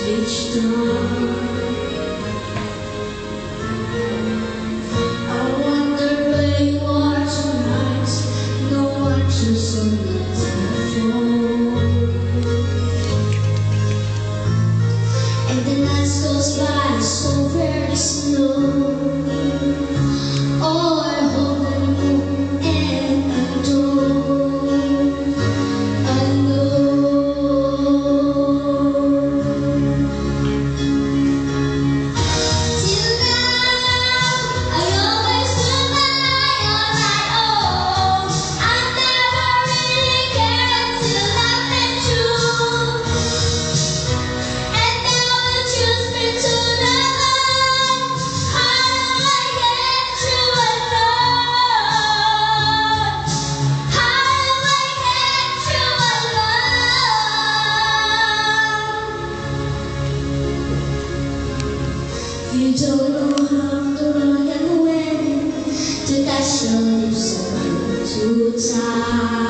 each dawn. I wonder where you are tonight. No answers on the telephone, and the night goes by so very slow. Oh, I hope that you and I know. Till now, I always do my on my own. I never really cared till I met you, and now you choose me to the light. How do I get you alone? How do I get you alone? You don't know how to run and when to catch your lips and to tie.